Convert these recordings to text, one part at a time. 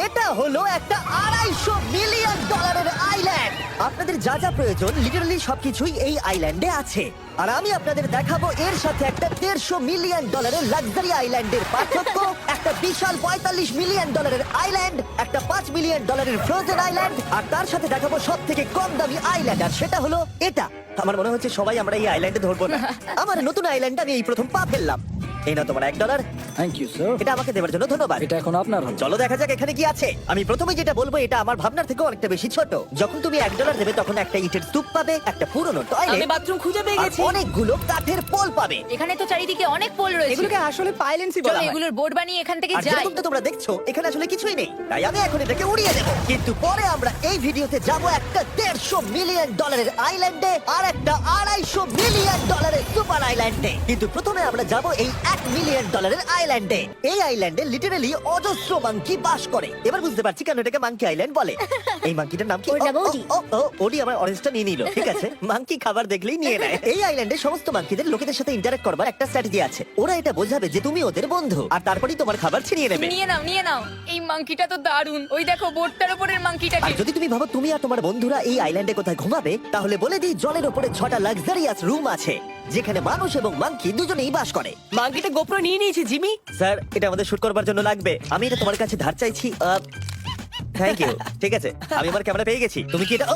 এটা হলো একটা $250 মিলিয়ন আইল্যান্ড। আপনাদের যা যা প্রয়োজন লিটারালি সবকিছুই এই আইল্যান্ডে আছে। আর আমি আপনাদের দেখাবো এর সাথে একটা $150 মিলিয়ন লাক্সারি আইল্যান্ডের পার্থক্য, একটা বিশাল $45 মিলিয়ন আইল্যান্ড, একটা $5 মিলিয়ন ফ্রোজেন আইল্যান্ড, আর তার সাথে দেখাবো সব থেকে কম দামি আইল্যান্ড, আর সেটা হলো এটা। আমার মনে হচ্ছে সবাই আমরা এই আইল্যান্ডে ধরবো না। আমার নতুন আইল্যান্ডে আমি এই প্রথম পা ফেললাম। এই না তোমার $1। Thank you sir. এটা আমাকে দেওয়ার জন্য ধন্যবাদ। এটা এখন আপনার হল। চলো দেখা যাক এখানে কি আছে। আমি প্রথমে যেটা বলবো এটা আমার ভাবনার থেকে অনেকটা বেশি ছোট। যখন তুমি $1 দেবে তখন একটা ইটের স্তূপ পাবে, একটা পুরনো আমি টয়লেট, বাথরুম খুঁজে পেয়ে আর গেছি। অনেকগুলো কাঠের পোল পাবে। এখানে তো চারিদিকে অনেক পোল রয়েছে। এগুলোকে আসলে পাইলেন্সি চলো বলা হয়। এগুলোর বোর্ড বানিয়ে এখান থেকে আর যাই। যেরকমটা তোমরা দেখছো এখানে আসলে কিছুই নেই, তাই আমি এখন এটাকে উড়িয়ে দেবো। কিন্তু পরে আমরা এই ভিডিওতে যাব একটা $150 মিলিয়ন আইল্যান্ডে আর একটা $250 সুপার আইল্যান্ডে। কিন্তু প্রথমে আমরা যাব এই $1 মিলিয়ন আইল্যান্ডে। এই আইল্যান্ডে লিটারালি অজস্র মাঙ্কি বাস করে। এবার বুঝতে পারছি কেন এটাকে মাঙ্কি আইল্যান্ড বলে। এই মাঙ্কিটার নাম কি? ওর নাম ওডি। ওডি আমার অরেঞ্জটা নিয়ে নিল। ঠিক আছে, মাঙ্কি খাবার দেখলেই নিয়ে নেয়। এই আইল্যান্ডে সমস্ত মাঙ্কিদের লোকেদের সাথে ইন্টারঅ্যাক্ট করবার একটা স্ট্র্যাটেজি আছে। ওরা এটা বোঝাবে যে তুমি ওদের বন্ধু, আর তারপরেই তোমার খাবার ছিনিয়ে নেবে। নিয়ে নাও নিয়ে নাও। এই মাংকিটা তো দারুণ। ওই দেখো বোর্ডটার উপরের আর মাংকিটাকে। যদি তুমি ভাবো তুমি আর তোমার বন্ধুরা এই আইল্যান্ডে কোথায় ঘুমাবে, তাহলে বলে দিই জলের উপরে 6টা লাক্সারিয়াস রুম আছে যেখানে মানুষ এবং মাঙ্কি দুজনেই বাস করে। মাঙ্কিটা গোপ্রো নিয়ে নিয়েছে জিমি। স্যার এটা আমাদের শুট করবার জন্য লাগবে। আমি এটা তোমার কাছে ধার চাইছি। Thank you. ঠিক আছে, আমি আমার ক্যামেরা পেয়ে গেছি। তুমি কি এটা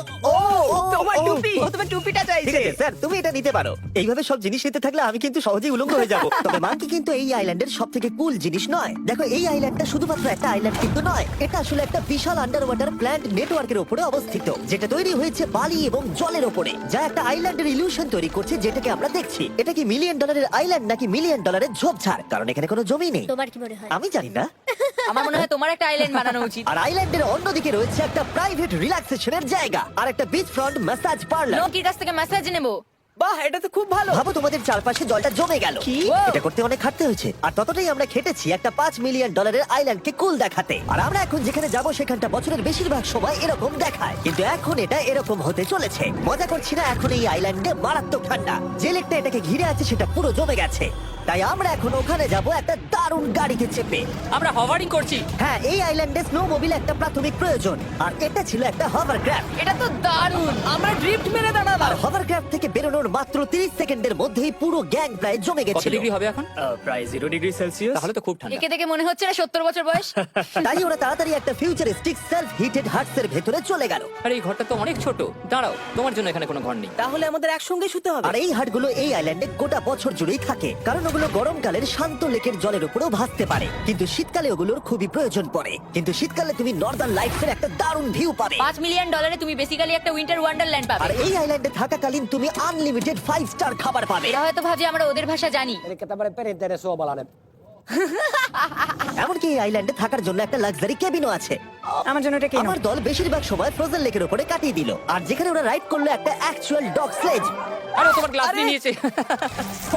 তোমার টুপি। ও তোমার টুপিটা ঠিক চাইছে। আছে স্যার, তুমি এটা নিতে পারো। এইভাবে সব জিনিস নিতে থাকলে আমি কিন্তু সহজেই উলঙ্গ হয়ে যাব। তবে মাঙ্কি কিন্তু এই আইল্যান্ডের সব থেকে কুল জিনিস নয়। দেখো এই আইল্যান্ডটা শুধুমাত্র একটা আইল্যান্ড কিন্তু নয়, এটা আসলে একটা বিশাল আন্ডার ওয়াটার প্ল্যান্ট নেটওয়ার্কের উপরে অবস্থিত, যেটা তৈরি হয়েছে বালি এবং জলের উপরে, যা একটা আইল্যান্ডের ইলিউশন তৈরি করছে যেটাকে আমরা দেখছি। এটা কি $1 মিলিয়ন আইল্যান্ড নাকি $1 মিলিয়ন ঝোপঝাড়? কারণ এখানে কোনো জমি নেই। তোমার কি মনে হয়? আমি জানি না। আমার মনে হয় তোমার একটা আইল্যান্ড বানানো উচিত। আর আইল্যান্ডের অন্যদিকে রয়েছে একটা প্রাইভেট রিল্যাক্সেশনের জায়গা আর একটা বিচ ফ্রন্ট ম্যাসাজ পার্লার। লোকির কাছ থেকে মেসেজ নেবো। বাহ, এটা তো খুব ভালো। ভাবো তোমাদের চারপাশে জলটা জমে গেল। কি? এটা করতে অনেক খাটতে হয়েছে, আর ততটাই আমরা খেটেছি একটা $5 মিলিয়ন আইল্যান্ডকে কুল দেখাতে। আর আমরা এখন যেখানে যাব সেখানটা বছরের বেশিরভাগ সময় এরকম দেখায়, কিন্তু এখন এটা এরকম হতে চলেছে। মজা করছি না, এখন এই আইল্যান্ডে মারাত্মক ঠান্ডা। যে লেকটা এটাকে ঘিরে আছে সেটা পুরো জমে গেছে, তাই আমরা এখন ওখানে যাব একটা দারুণ গাড়িতে চেপে। আমরা হভারিং করছি। হ্যাঁ, এই আইল্যান্ডে স্নো মোবিল একটা প্রাথমিক প্রয়োজন, আর এটা ছিল একটা হভারক্রাফট। এটা তো দারুণ। আমরা ড্রিফট মেরে আর দাঁড়ালাম। হভারক্রাফট থেকে বেরোনোর মাত্র 30 সেকেন্ডের মধ্যেই পুরো গ্যাং প্রায় জমে কত গেছিল। ডিগ্রি হবে এখন? প্রায় 0°C। তাহলে তো খুব ঠান্ডা। একে দেখে মনে হচ্ছে না 70 বছর বয়স। তাই ওরা তাড়াতাড়ি একটা ফিউচারিস্টিক সেলফ হিটেড হাটসের ভেতরে চলে গেল। আরে এই ঘরটা তো অনেক ছোট। দাঁড়াও, তোমার জন্য এখানে কোনো ঘর নেই। তাহলে আমাদের একসঙ্গে শুতে হবে। আর এই হাটগুলো এই আইল্যান্ডে গোটা বছর জুড়েই থাকে, কারণ ওগুলো গরমকালের শান্ত লেকের জলের উপরেও ভাসতে পারে, কিন্তু শীতকালে ওগুলোর খুবই প্রয়োজন পড়ে। কিন্তু শীতকালে তুমি নর্দার্ন লাইটস এর একটা দারুণ ভিউ পাবে। $5 মিলিয়ন তুমি বেসিক্যালি একটা উইন্টার ওয়ান্ডারল্যান্ড আর পাবে। এই আইল্যান্ডে থাকাকালীন তুমি আনলিমিটেড 5 স্টার খাবার পাবে। এরা হয়তো ভাবছে আমরা ওদের ভাষা জানি। এমনকি এই আইল্যান্ডে থাকার জন্য একটা লাক্সারি কেবিনও আছে। আমার জন্য এটা কেন? আমার দল বেশিরভাগ সময় ফ্রোজেন লেকের উপরে কাটিয়ে দিল, আর যেখানে ওরা রাইড করলো একটা অ্যাকচুয়াল ডগ স্লেজ। আরে ও তোমার গ্লাস আরে! নিয়ে নিয়েছে।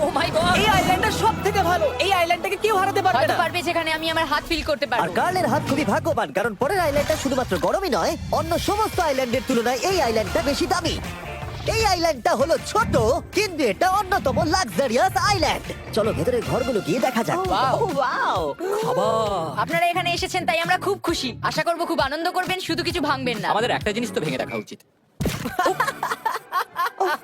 ও মাই গড। এই আইল্যান্ডটা সব থেকে ভালো। এই আইল্যান্ডটাকে কেউ হারাতে পারবে হয়তো না। পারবে যেখানে আমি আমার হাত ফিল করতে আর পারবো। কার্লের হাত খুবই ভাগ্যবান, কারণ পরের আইল্যান্ডটা শুধুমাত্র গরমই নয়, অন্য সমস্ত আইল্যান্ডের তুলনায় এই আইল্যান্ডটা বেশি দামি। এই আইল্যান্ডটা হলো ছোট, কিন্তু এটা অন্যতম লাক্সারিয়াস আইল্যান্ড। চলো ভেতরের ঘরগুলো গিয়ে দেখা যাক। ওয়াও। আপনারা এখানে এসেছেন তাই আমরা খুব খুশি। আশা করব খুব আনন্দ করবেন, শুধু কিছু ভাঙবেন না। আমাদের একটা জিনিস তো ভেঙে রাখা উচিত।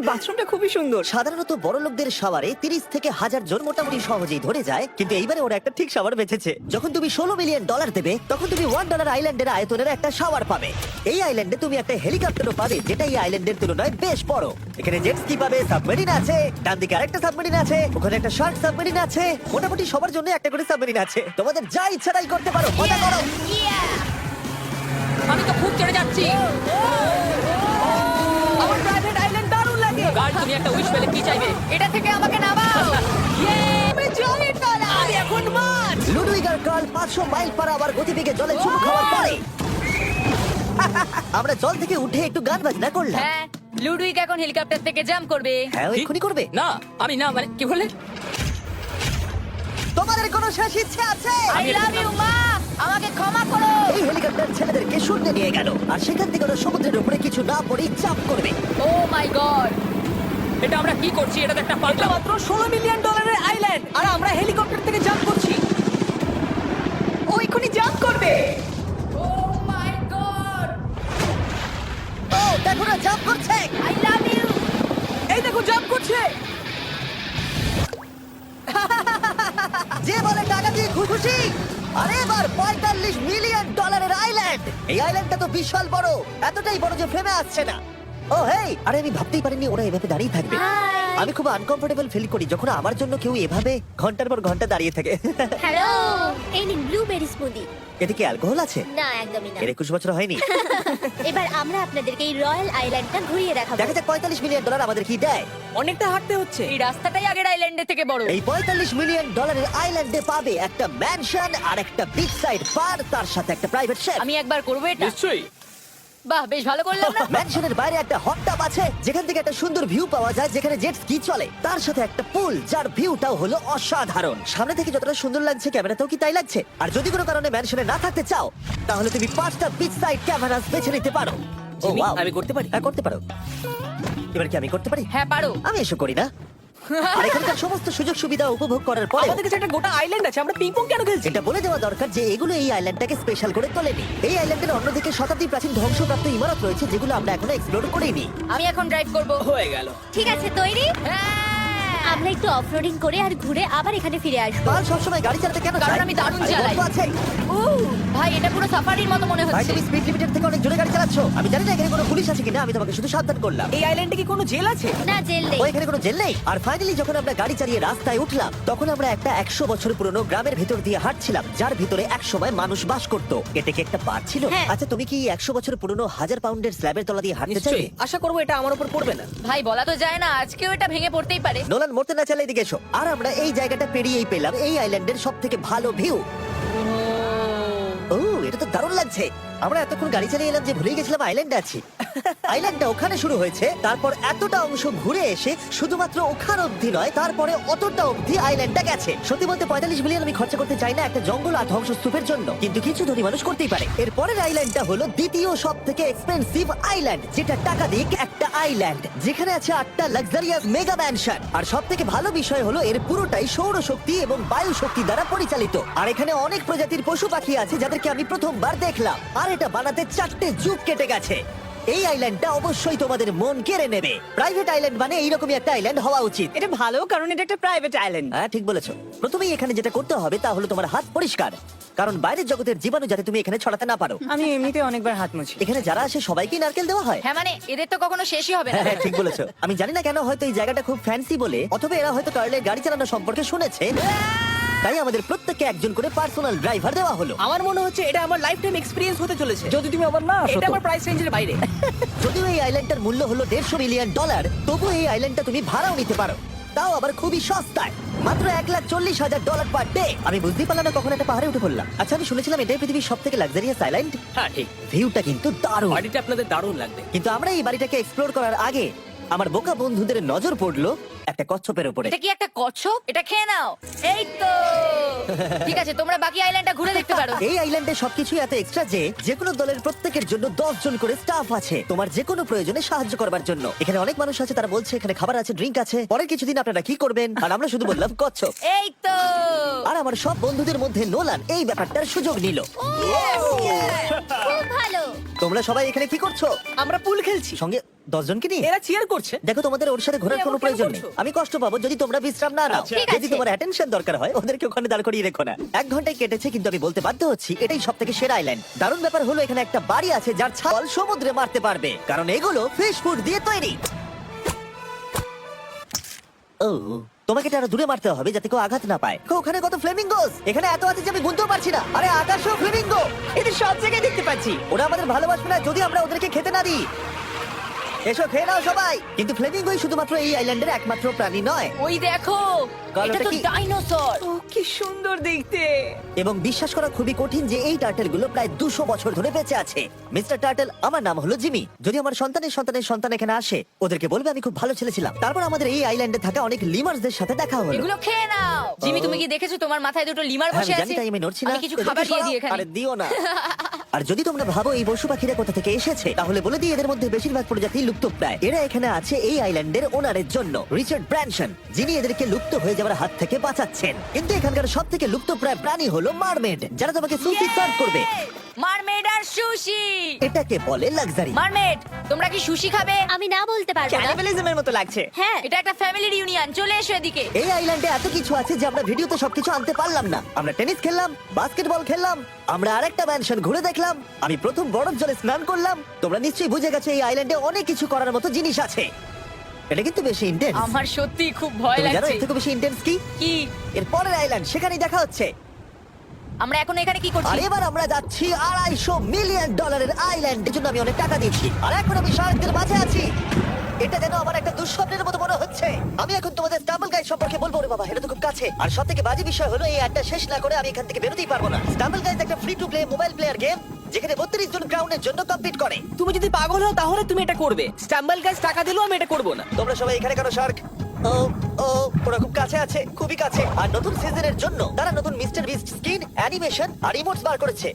বাথরুমটা খুবই সুন্দর। সাধারণত বড় লোকদের শাওয়ারে 30 থেকে 1000 জন মোটামুটি সহজেই ধরে যায়, কিন্তু এইবারে ওরা একটা ঠিক শাওয়ার বেঁচেছে। যখন তুমি $16 মিলিয়ন দেবে, তখন তুমি $1 আইল্যান্ডের আয়তনের একটা শাওয়ার পাবে। এই আইল্যান্ডে তুমি একটা হেলিকপ্টারও পাবে, যেটা এই আইল্যান্ডের তুলনায় বেশ বড়। এখানে জেট স্কি পাবে, সাবমেরিন আছে, ডান দিকে আরেকটা সাবমেরিন আছে, ওখানে একটা শার্ক সাবমেরিন আছে। মোটামুটি সবার জন্য একটা করে সাবমেরিন আছে। তোমাদের যা ইচ্ছা তাই করতে পারো, মজা করো। আমি তো খুব চড়ে যাচ্ছি। আমার প্রাইভেট আইল্যান্ড দারুণ লাগে। গার্ড, তুমি একটা উইশ পেলে কি চাইবে? এটা থেকে আমাকে নামাও। আমি জলের তলায়। আমি এখন মাছ। লুডুইগ আর কার্ল 500 মাইল পার আওয়ার গতিবেগে জলে চুমু খাওয়ার পরে আমরা জল থেকে উঠে একটু গান বাজনা করলাম। হ্যাঁ, লুডুইক এখন হেলিকপ্টার থেকে জাম্প করবে। হ্যাঁ, ওই এক্ষুনি করবে। না, আমি না, মানে কি বললে? তোমাদের কোনো শেষ ইচ্ছে আছে? আই লাভ ইউ মা, আমাকে ক্ষমা করো। এই হেলিকপ্টার ছেলেদেরকে শূন্যে নিয়ে গেল, আর সেখান থেকে ওরা সমুদ্রের উপরে কিছু না পড়েই চাপ করবে। ও মাই গড। এটা আমরা কি করছি? এটা তো একটা এটা পাগলা। মাত্র $16 মিলিয়ন আইল্যান্ড, আর আমরা হেলিকপ্টার থেকে জাম্প করছি। ও এক্ষুনি জাম্প করবে। আর এবার 45 মিলিয়ন ডলারের আইল্যান্ড। এই আইল্যান্ডটা তো বিশাল বড়, এতটাই বড় যে ফ্রেমে আসছে না। ও হেই, আরে আমি ভাবতেই পারিনি ওরা এভাবে দাঁড়িয়ে থাকবে। আমি খুব আনকমফোর্টেবল ফিল করি যখন আমার জন্য কেউ এভাবে ঘন্টার পর ঘন্টা দাঁড়িয়ে থাকে। হ্যালো, এই নিন ব্লুবেরি স্মুদি। এতে কি অ্যালকোহল আছে? না, একদমই না। এর 21 বছর হয়নি। এবার আমরা আপনাদেরকে এই রয়্যাল আইল্যান্ডটা ঘুরিয়ে দেখাবো। দেখা যাক 45 মিলিয়ন ডলার আমাদের কি দেয়। অনেকটা হাঁটতে হচ্ছে। এই রাস্তাটাই আগের আইল্যান্ডের থেকে বড়। এই 45 মিলিয়ন ডলারের আইল্যান্ডে পাবে একটা ম্যানশন আর একটা বিচ সাইড পার, তার সাথে একটা প্রাইভেট শেফ। আমি একবার করবো এটা। নিশ্চয়ই। বাহ, বেশ ভালো করলাম না? ম্যানশনের বাইরে একটা হট টাব আছে যেখান থেকে একটা সুন্দর ভিউ পাওয়া যায়, যেখানে জেট স্কি চলে। তার সাথে একটা পুল যার ভিউটাও হলো অসাধারণ। সামনে থেকে যতটা সুন্দর লাগছে ক্যামেরাতেও কি তাই লাগছে। আর যদি কোনো কারণে ম্যানশনে না থাকতে চাও তাহলে তুমি 5টা বিচ সাইড ক্যামেরাস বেছে নিতে পারো। ও জিমি, wow, আমি করতে পারি? হ্যাঁ, করতে পারো। এবার কি আমি করতে পারি? হ্যাঁ, পারো। আমি এসব করি না। আর এখানকার সমস্ত সুযোগ সুবিধা উপভোগ করার পরে আমাদের কাছে একটা গোটা আইল্যান্ড আছে, আমরা পিং পং কেন খেলছি? এটা বলে দেওয়া দরকার যে এগুলো এই আইল্যান্ডটাকে স্পেশাল করে তোলেনি। এই আইল্যান্ডের অন্যদিকে শতাব্দী প্রাচীন ধ্বংসপ্রাপ্ত ইমারত রয়েছে যেগুলো আমরা এখনো এক্সপ্লোর করিনি। আমি এখন ড্রাইভ করব। হয়ে গেল। ঠিক আছে, তৈরি? হ্যাঁ। আমরা একটু অফরোডিং করে আর ঘুরে আবার এখানে ফিরে আসবো। কাল সবসময় গাড়ি চালাতে কেন কারণ চায়? আমি দারুণ আরে, চালাই। গল্প আছে। ভাই, এটা পুরো সাফারির মতো মনে ভাই, হচ্ছে। তুমি স্পিড লিমিটের থেকে অনেক জোরে গাড়ি চালাচ্ছো। আমি জানি না এখানে কোনো পুলিশ আছে কিনা, আমি তোমাকে শুধু সাবধান করলাম। এই আইল্যান্ডে কি কোনো জেল আছে? না, জেল নেই। ও, এখানে কোনো জেল নেই। আর ফাইনালি যখন আমরা গাড়ি চালিয়ে রাস্তায় উঠলাম তখন আমরা একটা 100 বছর পুরনো গ্রামের ভেতর দিয়ে হাঁটছিলাম, যার ভিতরে এক সময় মানুষ বাস করত। এটা কি একটা বার ছিল? হ্যাঁ। আচ্ছা, তুমি কি 100 বছর পুরনো 1000 পাউন্ডের স্ল্যাবের তলা দিয়ে হাঁটতে চাইবে? নিশ্চয়ই। আশা করবো এটা আমার উপর পড়বে না। ভাই, বলা তো যায় না, আজকেও এটা ভেঙে পড়তেই পারে। নোলান, মরতে না চাইলে এদিকে এসো। আর আমরা এই জায়গাটা পেরিয়েই পেলাম এই আইল্যান্ডের সবথেকে ভালো ভিউ। ও, এটা তো দারুণ লাগছে। আমরা এতক্ষণ গাড়ি চালিয়ে এলাম যে ভুলেই গেছিলাম আইল্যান্ডে আছি। আইল্যান্ডটা ওখানে শুরু হয়েছে, তারপর এতটা অংশ ঘুরে এসে শুধুমাত্র ওখান অবধি নয়, তারপরে অতটা অবধি আইল্যান্ডটা গেছে। সত্যি বলতে 45 মিলিয়ন আমি খরচা করতে চাই না একটা জঙ্গল আর ধ্বংসস্তূপের জন্য, কিন্তু কিছু ধনী মানুষ করতেই পারে। এরপরের আইল্যান্ডটা হলো দ্বিতীয় সব থেকে এক্সপেন্সিভ আইল্যান্ড, যেটা টাকা দিয়ে একটা আইল্যান্ড, যেখানে আছে 8টা লাক্সারিয়াস মেগা ম্যানশন। আর সব থেকে ভালো বিষয় হলো এর পুরোটাই সৌরশক্তি এবং বায়ু শক্তি দ্বারা পরিচালিত। আর এখানে অনেক প্রজাতির পশু পাখি আছে যাদেরকে আমি প্রথমবার দেখলাম। আর এটা বানাতে 4টে যুগ কেটে গেছে। এই আইল্যান্ডটা অবশ্যই তোমাদের মন কেড়ে নেবে। প্রাইভেট আইল্যান্ড মানে এইরকমই একটা আইল্যান্ড হওয়া উচিত। এটা ভালো, কারণ এটা একটা প্রাইভেট আইল্যান্ড। হ্যাঁ, ঠিক বলেছো। প্রথমেই এখানে যেটা করতে হবে তা হলো তোমার হাত পরিষ্কার, কারণ বাইরের জগতের জীবাণু যাতে তুমি এখানে ছড়াতে না পারো। আমি এমনিতে অনেকবার হাত মুছি। এখানে যারা আসে সবাইকেই নারকেল দেওয়া হয়। হ্যাঁ, মানে এদের তো কখনো শেষই হবে না। হ্যাঁ, ঠিক বলেছো। আমি জানি না কেন, হয়তো এই জায়গাটা খুব ফ্যান্সি বলে, অথবা এরা হয়তো কার্লের গাড়ি চালানো সম্পর্কে শুনেছে, তাই আমাদের প্রত্যেককে একজন করে পার্সোনাল ড্রাইভার দেওয়া হলো। আমার মনে হচ্ছে এটা আমার লাইফ টাইম এক্সপেরিয়েন্স হতে চলেছে। যদি তুমি আবার না আসো এটা তো। আমার প্রাইস রেঞ্জের বাইরে। যদিও এই আইল্যান্ডটার মূল্য হলো $150 মিলিয়ন, তবু এই আইল্যান্ডটা তুমি ভাড়াও নিতে পারো, তাও আবার খুবই সস্তায়, মাত্র $1,40,000 পার ডে। আমি বুঝতেই পারলাম না কখন একটা পাহাড়ে উঠে পড়লাম। আচ্ছা, আমি শুনেছিলাম এটাই পৃথিবীর সব থেকে লাক্সারিয়াস আইল্যান্ড। হ্যাঁ, ঠিক। ভিউটা কিন্তু দারুণ। বাড়িটা আপনাদের দারুণ লাগবে। কিন্তু আমরা এই বাড়িটাকে এক্সপ্লোর করার আগে আমার বোকা বন্ধুদের নজর পড়লো একটা কচ্ছপের উপরে। এটা কি একটা কচ্ছপ? এটা খেয়ে নাও। এই তো। ঠিক আছে, তোমরা বাকি আইল্যান্ডটা ঘুরে দেখতে পারো। এই আইল্যান্ডে সবকিছু এত এক্সট্রা যে যেকোনো দলের প্রত্যেকের জন্য 10 জন করে স্টাফ আছে তোমার যে কোনো প্রয়োজনে সাহায্য করবার জন্য। এখানে অনেক মানুষ আছে, তারা বলছে এখানে খাবার আছে, ড্রিঙ্ক আছে, পরের কিছুদিন আপনারা কি করবেন, আর আমরা শুধু বললাম কচ্ছপ। এই তো। আর আমার সব বন্ধুদের মধ্যে নোলান এই ব্যাপারটার সুযোগ নিল। খুব ভালো। তোমরা সবাই এখানে কি করছো? আমরা পুল খেলছি। সঙ্গে 10 জনকে নিয়ে? এরা চিয়ার করছে। দেখো, তোমাদের ওর সাথে ঘোরার তুমি কোনো এমন কেন প্রয়োজন নেই। করছো? আমি কষ্ট পাবো যদি তোমরা বিশ্রাম না নাও। ঠিক যদি আছে। তোমার অ্যাটেনশন দরকার হয় ওদেরকে ওখানে দাঁড় করিয়ে রেখো না। 1 ঘন্টায় কেটেছে, কিন্তু আমি বলতে বাধ্য হচ্ছি এটাই সব থেকে সেরা আইল্যান্ড। দারুণ ব্যাপার হলো এখানে একটা বাড়ি আছে যার ছাল সমুদ্রে মারতে পারবে, কারণ এগুলো ফিশ ফুড দিয়ে তৈরি। ও, তোমাকে এটা আরো দূরে মারতে হবে যাতে কেউ আঘাত না পায়। ওখানে কত ফ্লেমিঙ্গোস! এখানে এত আছে যে আমি গুনতেও পারছি না। আরে, আকাশও ফ্লেমিঙ্গো! এদের সব জায়গায় দেখতে পাচ্ছি। ওরা আমাদের ভালোবাসবে না যদি আমরা ওদেরকে খেতে না দিই। এসো, খেয়ে নাও সবাই। কিন্তু ফ্লেমিঙ্গোই শুধুমাত্র এই আইল্যান্ডের একমাত্র প্রাণী নয়। ওই দেখো, কাল এটা ওটা তো কি? ডাইনোসর। ও, কি সুন্দর দেখতে। এবং বিশ্বাস করা খুবই কঠিন যে এই টার্টেল গুলো প্রায় 200 বছর ধরে বেঁচে আছে। মিস্টার টার্টেল, আমার নাম হলো জিমি। যদি আমার সন্তানের সন্তানের সন্তান এখানে আসে, ওদেরকে বলবে আমি খুব ভালো ছেলে ছিলাম। তারপর আমাদের এই আইল্যান্ডে থাকা অনেক লিমার্সদের সাথে দেখা হলো। এগুলো খেয়ে নাও। জিমি, তুমি কি দেখেছো তোমার মাথায় দুটো লিমার হ্যাঁ, বসে আমি জানি, আছে? তাই আমি নড়ছি না। আমি কিছু এদেরকে খাবার দিয়ে সরাও। দিই এখানে। আরে, দিও না। আর যদি তোমরা ভাবো এই পশু পাখিরা কোথা থেকে এসেছে, তাহলে বলে দিই এদের মধ্যে বেশিরভাগ প্রজাতি লুপ্তপ্রায়। এরা এখানে আছে এই আইল্যান্ডের ওনারের জন্য, রিচার্ড ব্র্যানসন, যিনি এদেরকে লুপ্ত হয়ে যাওয়ার হাত থেকে বাঁচাচ্ছেন। কিন্তু এখানকার সব থেকে লুপ্তপ্রায় প্রাণী হলো মারমেড, যারা তোমাকে সুপি সার্ভ করবে। মারমেড আর সুশি। এটাকে বলে লাক্সারি। মারমেড, তোমরা কি সুশি খাবে? আমি না বলতে পারবো না। ক্যানিবালিজমের মতো লাগছে। হ্যাঁ, এটা একটা ফ্যামিলি রিউনিয়ন, চলে এসো এদিকে। এই আইল্যান্ডে এত কিছু আছে যে আমরা ভিডিওতে সবকিছু আনতে পারলাম না। আমরা টেনিস খেললাম, বাস্কেটবল খেললাম, আমরা আরেকটা ম্যানশন ঘুরে দেখলাম, আমি প্রথম বরফ জলে স্নান করলাম। তোমরা নিশ্চয়ই বুঝে গেছো এই আইল্যান্ডে অনেক কিছু করার মতো জিনিস আছে। এটা কিন্তু বেশি ইন্টেন্স। আমার সত্যি খুব ভয় তুমি জানো লাগছে। এর থেকে বেশি ইন্টেন্স কি? কি? এর পরের আইল্যান্ড, সেখানেই দেখা হচ্ছে। আমরা এখন এখানে কি আর করছি? এবার আমরা যাচ্ছি $250 মিলিয়ন আইল্যান্ডের জন্য আমি অনেক টাকা দিয়েছি। আর এখন আমি শার্কদের মাঝে আছি। এটা যেন আমার একটা দুঃস্বপ্নের মতো মনে হচ্ছে। আমি এখন তোমাদের স্টাম্বল গাইড সম্পর্কে বলবো। রে বাবা, এটা তো খুব কাছে। আর সবথেকে বাজে বিষয় হলো এই অ্যাডটা শেষ না করে আমি এখান থেকে বেরোতেই পারবো না। স্টাম্বল গাইড একটা free to play mobile player game যেখানে 32 জন ক্রাউনের জন্য কম্পিট করে। তুমি যদি পাগল হও তাহলে তুমি এটা করবে। স্টাম্বল গাছ টাকা দিলেও আমি এটা করব না। তোমরা সবাই এখানে কেন শার্ক? ও ও, ওরা খুব কাছে আছে, খুবই কাছে। আর নতুন সিজনের জন্য তারা নতুন মিস্টার বিস্ট স্কিন, অ্যানিমেশন আর ইমোটস বার করেছে।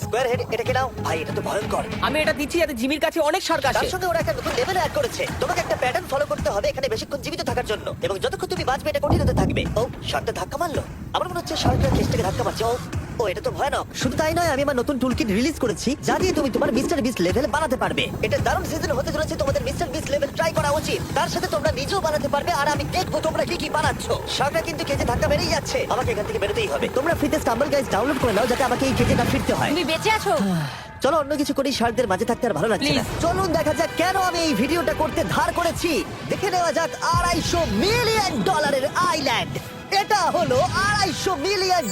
স্কোয়ার হেড, এটা কে নাও ভাই, এটা তো ভয়ঙ্কর। আমি এটা দিচ্ছি যাতে জিমির কাছে অনেক শার্ক আসে। তার সঙ্গে ওরা একটা নতুন লেভেল অ্যাড করেছে। তোমাকে একটা প্যাটার্ন ফলো করতে হবে এখানে বেশিক্ষণ জীবিত থাকার জন্য, এবং যতক্ষণ তুমি বাঁচবে এটা কঠিন হতে থাকবে। ও, শার্কটা ধাক্কা মারলো। আমার মনে হচ্ছে শার্কটা কেসটাকে ধাক্কা মারছে। ও, এটা তো ভয়ানক। শুধু তাই নয়, আমি আমার নতুন টুলকিট রিলিজ করেছি যা দিয়ে তুমি তোমার মিস্টার বিস্ট লেভেল বানাতে পারবে। এটা দারুণ সিজন হতে চলেছে, তোমাদের মিস্টার বিস্ট লেভেল ট্রাই করা উচিত। তার সাথে তোমরা নিজেও বানাতে পারবে, আর আমি দেখবো তোমরা কি কি বানাচ্ছ। শার্কটা কিন্তু কেজে ধাক্কা মেরেই যাচ্ছে, আমাকে এখান থেকে বেরোতেই হবে। তোমরা ফ্রিতে স্টাম্বল গাইজ ডাউনলোড করে নাও যাতে আমাকে এই কেজে না ফিরতে হয়। তুমি বেঁচে আছো? চলো অন্য কিছু করি, শার্কদের মাঝে থাকতে আর ভালো লাগছে না। Please. চলুন দেখা যাক কেন আমি এই ভিডিওটা করতে ধার করেছি। দেখে নেওয়া যাক $250 মিলিয়ন আইল্যান্ড। এটা হলো $250 মিলিয়ন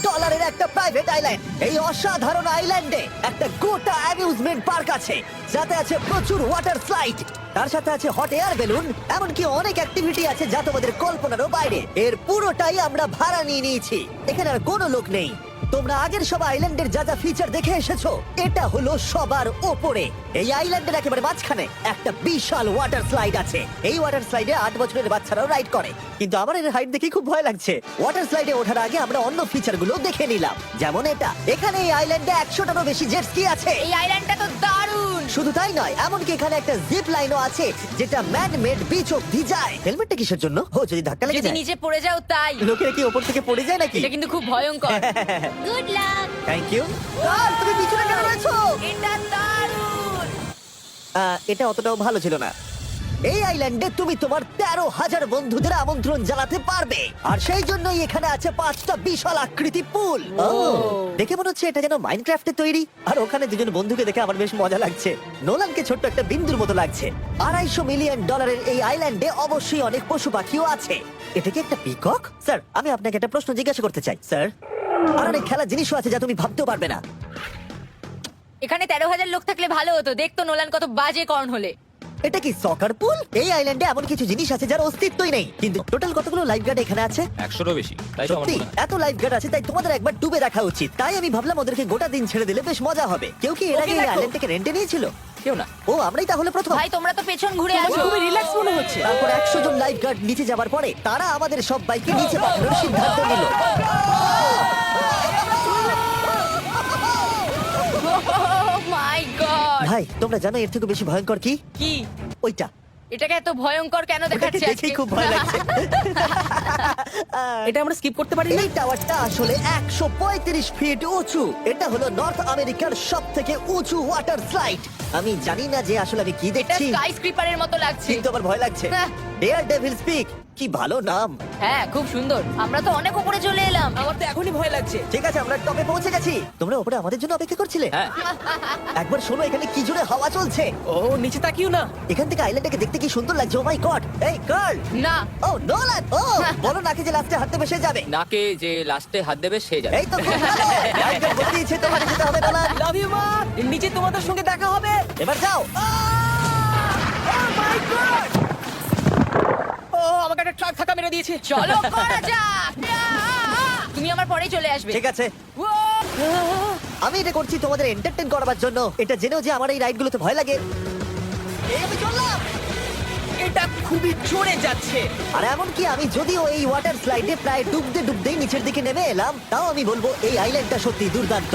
একটা প্রাইভেট আইল্যান্ড। এই অসাধারণ আইল্যান্ডে একটা গোটা অ্যামিউজমেন্ট পার্ক আছে, যাতে আছে প্রচুর ওয়াটার স্লাইড, তার সাথে আছে হট এয়ার বেলুন, এমনকি অনেক অ্যাক্টিভিটি আছে যা তোমাদের কল্পনারও বাইরে। এর পুরোটাই আমরা ভাড়া নিয়ে নিয়েছি। এখানে আর কোনো লোক নেই। তোমরা আগের সব আইল্যান্ডের যা যা ফিচার দেখে এসেছো, এটা হলো সবার ওপরে। এই আইল্যান্ডের একেবারে মাঝখানে একটা বিশাল ওয়াটার স্লাইড আছে। এই ওয়াটার স্লাইডে 8 বছরের বাচ্চারাও রাইড করে। কিন্তু আমার এর হাইট দেখে খুব ভয় লাগছে। ওয়াটার স্লাইডে ওঠার আগে আমরা অন্য ফিচারগুলো দেখে নিলাম, যেমন এটা। এখানে এই আইল্যান্ডে 100টারও বেশি জেট স্কি আছে। এই আইল্যান্ডটা তো দারুণ। শুধু তাই নয়, এমনকি এখানে একটা জিপ লাইনও আছে যেটা ম্যান মেড বিচ অব্দি যায়। হেলমেটটা কিসের জন্য? ও, যদি ধাক্কা লেগে যদি যায়। নিচে পড়ে যাও তাই। লোকেরা কি ওপর থেকে পড়ে যায় নাকি? এটা কিন্তু খুব ভয়ঙ্কর। Good luck. Thank you. তুমি পিছনে কেন রয়েছো? এটা দারুণ। এটা অতটাও ভালো ছিল না। এই আইল্যান্ডে তুমি তোমার 13,000 বন্ধুদের আমন্ত্রণ জানাতে পারবে, আর সেই জন্যই এখানে আছে 5টা বিশাল আকৃতি পুল। দেখে মনে হচ্ছে এটা যেন মাইনক্রাফটে তৈরি। আর ওখানে দুজন বন্ধুকে দেখে আমার বেশ মজা লাগছে। নোলানকে ছোট্ট একটা বিন্দুর মতো লাগছে। $250 মিলিয়ন এই আইল্যান্ডে অবশ্যই অনেক পশু পাখিও আছে। এটা কি একটা পিকক? স্যার, আমি আপনাকে একটা প্রশ্ন জিজ্ঞাসা করতে চাই। স্যার, আর অনেক খেলার জিনিসও আছে যা তুমি ভাবতেও পারবে না। এখানে 13,000 লোক থাকলে ভালো হতো। দেখতো নোলান কত বাজে কর্ন হলে। এটা কি সকার পুল? এই আইল্যান্ডে এমন কিছু জিনিস আছে যার অস্তিত্বই নেই। কিন্তু টোটাল কতগুলো লাইফ গার্ড এখানে আছে? 100-রও বেশি, তাই তো আমার সত্যি মনে হয়। এত লাইফ গার্ড আছে, তাই তোমাদের একবার ডুবে দেখা উচিত। তাই আমি ভাবলাম ওদেরকে গোটা দিন ছেড়ে দিলে বেশ মজা হবে। কেউ কি এর আগে এই দেখো। আইল্যান্ডটাকে রেন্টে নিয়েছিল? কেউ না। ও, আমরাই তাহলে প্রথম। ভাই তোমরা তো পেছন ঘুরে আছো। খুবই রিল্যাক্স মনে হচ্ছে। তারপর 100 জন লাইফ গার্ড নিচে যাবার পরে তারা আমাদের সব বাইকে নিচে পাঠানোর সিদ্ধান্ত নিল। মাই গড। ভাই, তোমরা জানো এর থেকে বেশি ভয়ঙ্কর কি? কি? ওইটা। এটাকে এত ভয়ঙ্কর কেন ওটাকে দেখাচ্ছে দেখেই আজকে? খুব ভয় লাগছে। এটা আমরা স্কিপ করতে পারি না। এই টাওয়ারটা আসলে 135 ফিট উঁচু। এটা হলো নর্থ আমেরিকার সবথেকে উঁচু ওয়াটার স্লাইড। আমি জানি না যে আসলে আমি কি এটা দেখছি, স্কাই স্ক্রিপারের মতো লাগছে। কিন্তু আমার ভয় লাগছে। হ্যাঁ। ডেয়ার ডেভিলস পিক, কি ভালো নাম। হ্যাঁ, খুব সুন্দর। আমরা তো অনেক উপরে চলে এলাম। আমার তো এখনই ভয় লাগছে। ঠিক আছে, আমরা টপে পৌঁছে গেছি। তোমরা উপরে আমাদের জন্য অপেক্ষা করছিলে? হ্যাঁ, একবার শোনো এখানে কি জোরে হাওয়া চলছে। ও, নিচে তাকিও না। এখান থেকে আইল্যান্ডটাকে দেখতে কি সুন্দর লাগছে। ও মাই গড। এই গার্ল। না, ও নোলান। ও, বলো নাকি যে লাস্টে হাঁটতে বসে যাবে। নাকে যে লাস্টে হাত দেবে সে যাবে। এই তো খুব ভালো। লাইফগার্ড বলে দিয়েছে তোমাকে যেতে হবে নোলান। লাভ ইউ মা। নিচে তোমাদের সঙ্গে দেখা হবে। এবার যাও। ও, আমাকে একটা ট্রাক ধাক্কা মেরে দিয়েছে। চলো করা যাক। তুমি আমার পরেই চলে আসবে। ঠিক আছে, আমি এটা করছি তোমাদের এন্টারটেইন করবার জন্য। এটা জেনেও যে আমার এই রাইডগুলোতে ভয় লাগে। এই আমি চললাম। এটা খুবই জোরে যাচ্ছে। আর এমনকি আমি যদিও এই ওয়াটার স্লাইডে প্রায় ডুবতেই নিচের দিকে নেমে এলাম, তাও আমি বলবো এই আইল্যান্ডটা সত্যি দুর্দান্ত।